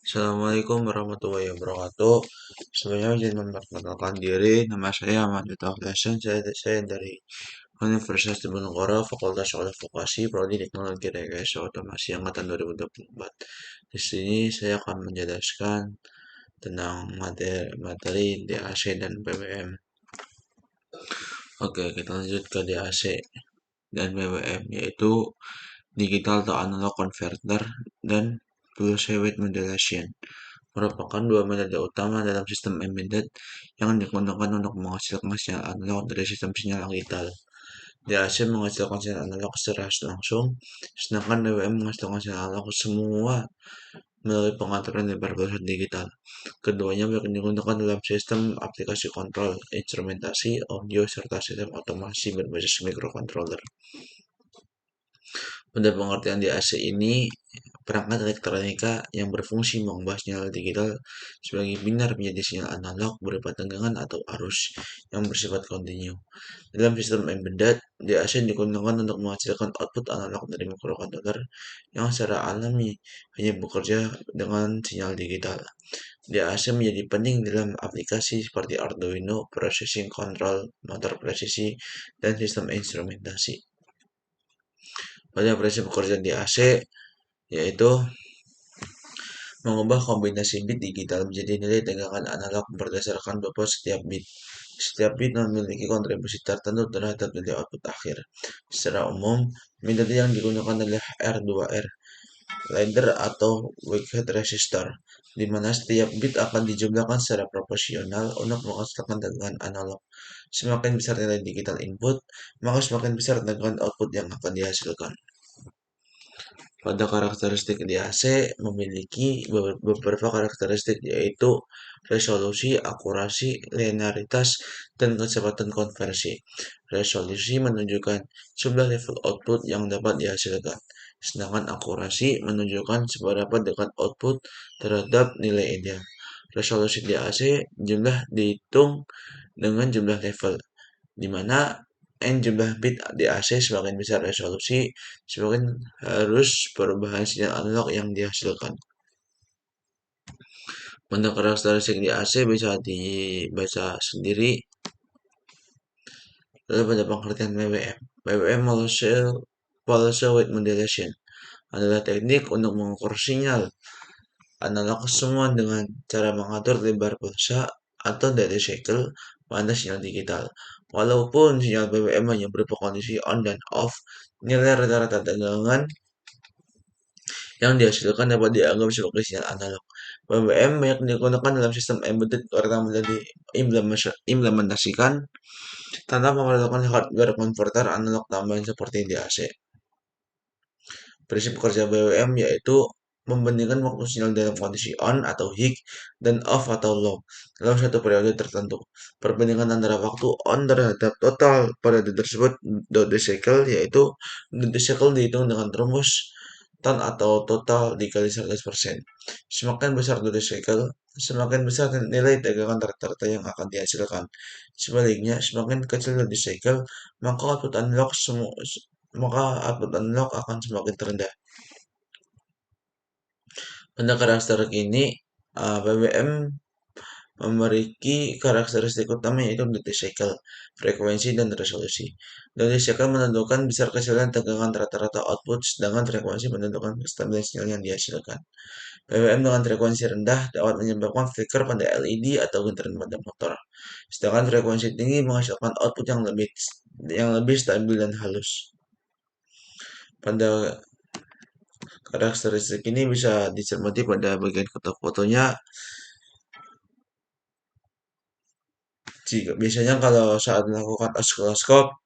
Assalamualaikum warahmatullahi wabarakatuh. Sebelumnya izin memperkenalkan diri, nama saya Ahmad Hasan. Saya dari Universitas Diponegoro, Fakultas Vokasi, Prodi Teknologi Rekayasa Otomasi Angkatan 2024. Di sini saya akan menjelaskan tentang materi DAC dan PWM. Oke, kita lanjut ke DAC dan PWM, yaitu Digital to Analog Converter dan Pulse Width Modulation, merupakan dua metode utama dalam sistem embedded yang digunakan untuk menghasilkan sinyal analog dari sistem sinyal digital. DAC menghasilkan sinyal analog secara langsung, sedangkan BWM menghasilkan sinyal analog semua melalui pengaturan lebar pulsa digital. Keduanya banyak digunakan dalam sistem aplikasi kontrol, instrumentasi, audio, serta sistem otomasi berbasis microcontroller. Pada pengertian DAC ini, perangkat elektronika yang berfungsi mengubah sinyal digital sebagai binar menjadi sinyal analog berupa tegangan atau arus yang bersifat kontinu. Dalam sistem embedded, DAC digunakan untuk menghasilkan output analog dari microcontroller yang secara alami hanya bekerja dengan sinyal digital. DAC menjadi penting dalam aplikasi seperti Arduino, processing control, motor presisi, dan sistem instrumentasi. Pada prinsip pekerjaan DAC yaitu mengubah kombinasi bit digital menjadi nilai tegangan analog berdasarkan bobot setiap bit. Setiap bit memiliki kontribusi tertentu terhadap nilai output akhir. Secara umum, metode yang digunakan adalah R2R, ladder atau weighted resistor, di mana setiap bit akan dijumlahkan secara proporsional untuk menghasilkan tegangan analog. Semakin besar nilai digital input, maka semakin besar tegangan output yang akan dihasilkan. Pada karakteristik DAC memiliki beberapa karakteristik, yaitu resolusi, akurasi, linearitas, dan kecepatan konversi. Resolusi menunjukkan jumlah level output yang dapat dihasilkan, sedangkan akurasi menunjukkan seberapa dekat output terhadap nilai ideal. Resolusi DAC jumlah dihitung dengan jumlah level, di mana N jumlah bit DAC semakin besar resolusi, semakin harus perubahan sinyal analog yang dihasilkan. Bentuk karakteristik DAC bisa dibaca sendiri. Lalu pada pengertian PWM. PWM Pulse Width Modulation adalah teknik untuk mengukur sinyal analog semua dengan cara mengatur lebar pulsa atau duty cycle pada sinyal digital. Walaupun sinyal BBM hanya berupa kondisi on dan off, nilai rata-rata tegangan yang dihasilkan dapat dianggap sebagai sinyal analog. BBM banyak digunakan dalam sistem embedded karena mudah diimplementasikan tanpa memerlukan hardware converter analog tambahan seperti DAC. Prinsip kerja BWM yaitu membandingkan waktu sinyal dalam kondisi on atau high dan off atau low dalam satu periode tertentu. Perbandingan antara waktu on terhadap total periode tersebut duty cycle, yaitu duty cycle dihitung dengan rumus ton atau total dikali 100%. Semakin besar duty cycle, semakin besar nilai tegangan rata-rata yang akan dihasilkan. Sebaliknya, semakin kecil duty cycle, maka output analog akan semakin terendah. Pada karakteristik ini, BBM memiliki karakteristik utama yaitu duty cycle, frekuensi, dan resolusi. Duty cycle menentukan besar kecilnya tegangan rata-rata output, sedangkan frekuensi menentukan kestabilan sinyal yang dihasilkan. BBM dengan frekuensi rendah dapat menyebabkan flicker pada LED atau getaran pada motor, sedangkan frekuensi tinggi menghasilkan output yang lebih stabil dan halus. Pada karakteristik ini bisa dicermati pada bagian foto-fotonya. Biasanya kalau saat melakukan oskiloscop,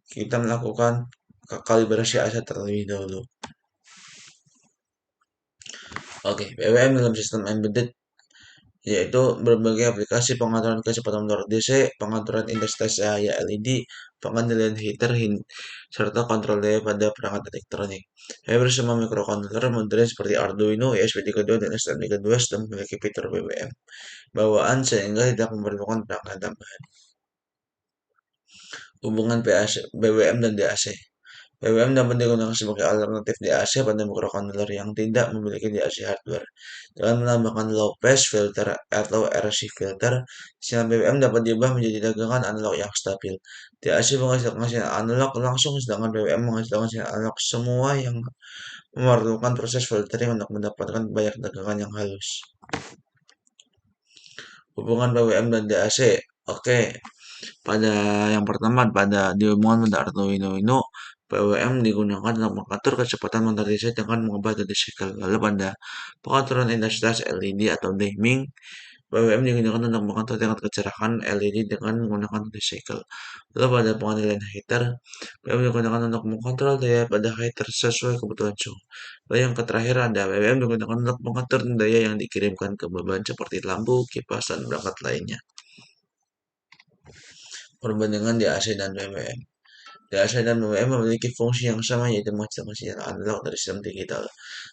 kita melakukan kalibrasi aset terlebih dahulu. Oke, BWM dalam sistem embedded yaitu berbagai aplikasi pengaturan kecepatan motor DC, pengaturan intensitas cahaya LED, pengendalian heater, serta kontrol daya pada perangkat elektronik. Hampir semua microcontroller modern seperti Arduino, ESP32, dan STM32 sudah memiliki fitur BWM bawaan sehingga tidak memerlukan perangkat tambahan. Hubungan BWM dan DAC. BBM dapat digunakan sebagai alternatif DAC pada microcontroller yang tidak memiliki DAC hardware. Dengan menambahkan low pass filter atau RC filter, sinyal BBM dapat diubah menjadi dagangan analog yang stabil. DAC menghasilkan sinyal analog langsung, sedangkan BBM menghasilkan sinyal analog semua yang memerlukan proses filtering untuk mendapatkan banyak dagangan yang halus. Hubungan BBM dan DAC. Oke, pada yang pertama pada di hubungan pada Arduino Uno, PWM digunakan untuk mengatur kecepatan motor DC dengan mengubah duty cycle. Lalu pada pengaturan intensitas LED atau dimming, PWM digunakan untuk mengatur tingkat kecerahan LED dengan menggunakan duty cycle. Lalu pada pengalihan heater, PWM digunakan untuk mengontrol daya pada heater sesuai kebutuhan suhu. Lalu yang terakhir ada PWM digunakan untuk mengatur daya yang dikirimkan ke beban seperti lampu, kipas, dan perangkat lainnya. Perbandingan DAC dan BBM. DAC dan BBM memiliki fungsi yang sama yaitu menghasilkan sinyal analog dari sistem digital.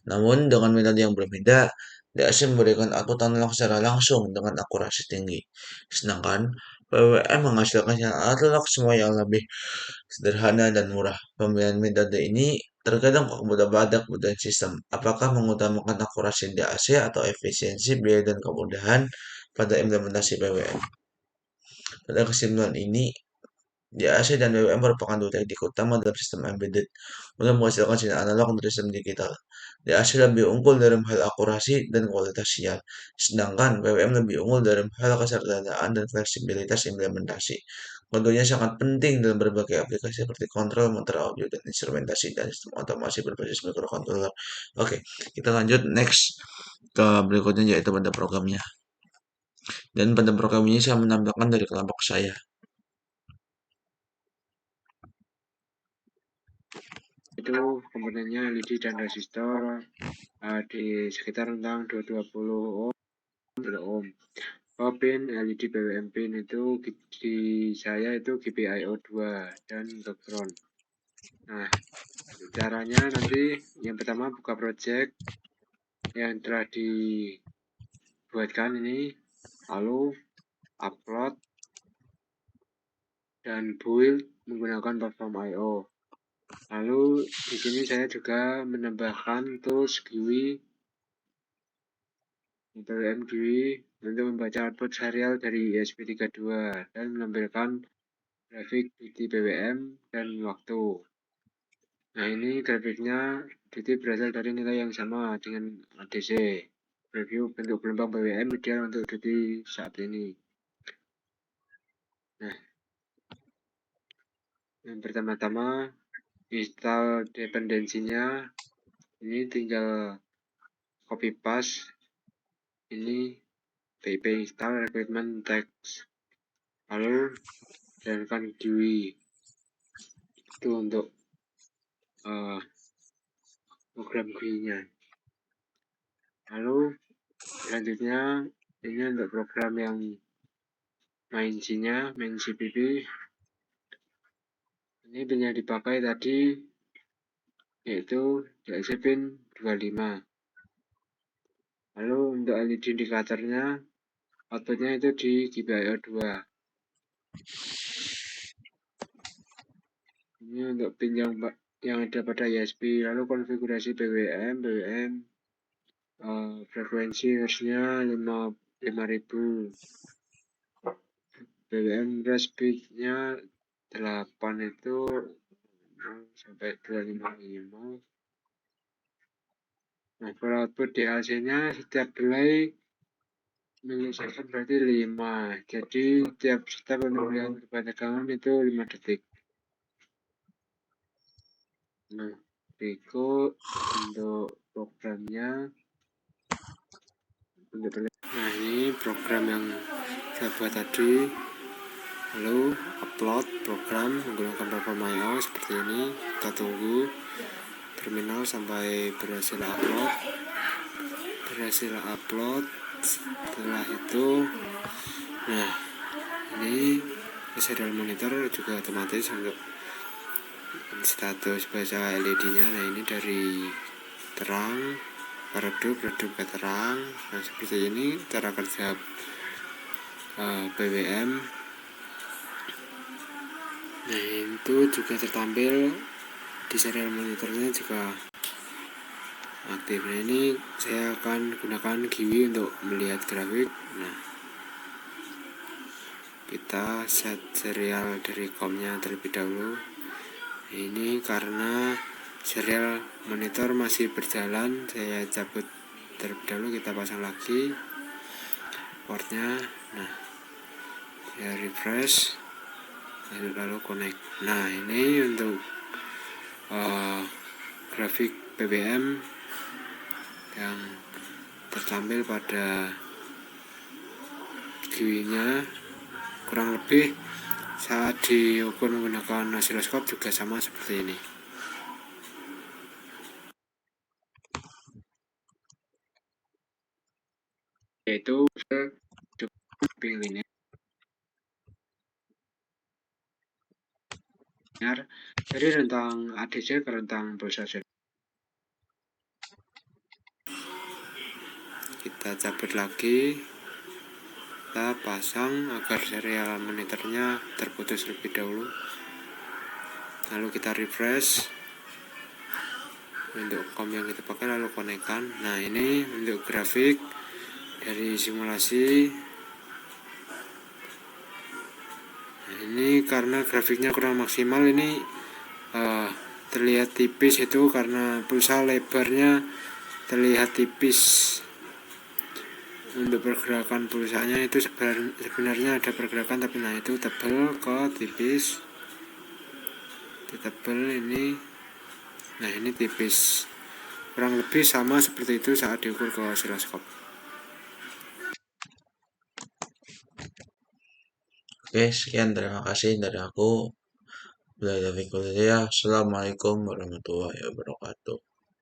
Namun dengan metode yang berbeda, DAC memberikan output analog secara langsung dengan akurasi tinggi. Sedangkan BBM menghasilkan sinyal analog semua yang lebih sederhana dan murah. Pemilihan metode ini terkadang pada kebutuhan sistem. Apakah mengutamakan akurasi DAC atau efisiensi, biaya, dan kemudahan pada implementasi BBM? Pada kesimpulan ini, DAC dan BBM merupakan dua teknik utama dalam sistem embedded untuk menghasilkan sinyal analog dari sistem digital. DAC lebih unggul dalam hal akurasi dan kualitas sinyal, sedangkan BBM lebih unggul dalam hal kesederhanaan dan fleksibilitas implementasi. Keduanya sangat penting dalam berbagai aplikasi seperti kontrol, motor audio, dan instrumentasi dan sistem otomasi berbasis microcontroller. Oke, kita lanjut next ke berikutnya yaitu pada programnya. Dan pada program ini saya menambahkan dari kelompok saya. Itu komponennya LED dan resistor di sekitar tentang 220 ohm. Pin LED BWM pin itu di saya itu GPIO 2 dan background. Nah, caranya nanti yang pertama buka project yang telah dibuatkan ini, lalu upload dan build menggunakan platform I/O. Lalu di sini saya juga menambahkan tools GUI BWM GUI untuk membaca output serial dari ESP32 dan menampilkan grafik duty BWM dan waktu. Nah, ini grafiknya duty berasal dari nilai yang sama dengan ADC. Review bentuk gelombang BWM ideal untuk duty saat ini. Nah, yang pertama-tama install dependensinya. Ini tinggal copy paste ini pip install requirement text, lalu jalankan GUI itu untuk program GUI-nya. Lalu selanjutnya ini untuk program yang main C-nya, main CPP. Ini pin yang dipakai tadi yaitu DAC pin 25. Lalu untuk LED indikatornya outputnya itu di GPIO 2. Ini untuk pin yang ada pada ISP. Lalu konfigurasi BWM frekuensi harusnya 5000. BWM rush speed-nya 8 itu 0 sampai 255. Nah, kalau output DAC-nya setiap delay milisecond berarti 5. Jadi tiap step penulisan kepanjangan itu 5 detik. Nah, berikut untuk programnya. Nah, ini program yang saya buat tadi. Lalu upload program menggunakan platform I/O seperti ini. Kita tunggu terminal sampai berhasil upload. Setelah itu, nah ini serial monitor juga otomatis untuk status baca LED-nya. Nah, ini dari terang redup ke terang. Nah, seperti ini cara kerja BWM. Nah, itu juga tertampil di serial monitornya juga aktif. Nah, ini saya akan gunakan Giwi untuk melihat grafik. Nah, kita set serial dari COM-nya terlebih dahulu. Ini karena serial monitor masih berjalan, saya cabut terlebih dahulu, kita pasang lagi portnya. Nah, saya refresh lalu connect. Nah, ini untuk grafik BBM yang tertampil pada GUI-nya kurang lebih saat diukur menggunakan osiloskop juga sama seperti ini. Yaitu linear dari rentang ADC ke rentang pulsasi. Kita cabut lagi, kita pasang agar serial monitornya terputus lebih dahulu, lalu kita refresh untuk COM yang kita pakai, lalu konekkan. Nah, ini untuk grafik dari simulasi. Nah, ini karena grafiknya kurang maksimal, ini terlihat tipis, itu karena pulsa lebarnya terlihat tipis. Untuk pergerakan pulsanya itu sebenarnya ada pergerakan, tapi nah itu tebal ke tipis, tebal ini. Nah, ini tipis, kurang lebih sama seperti itu saat diukur ke osiloskop. Oke, sekian terima kasih dari aku. Assalamualaikum warahmatullahi wabarakatuh.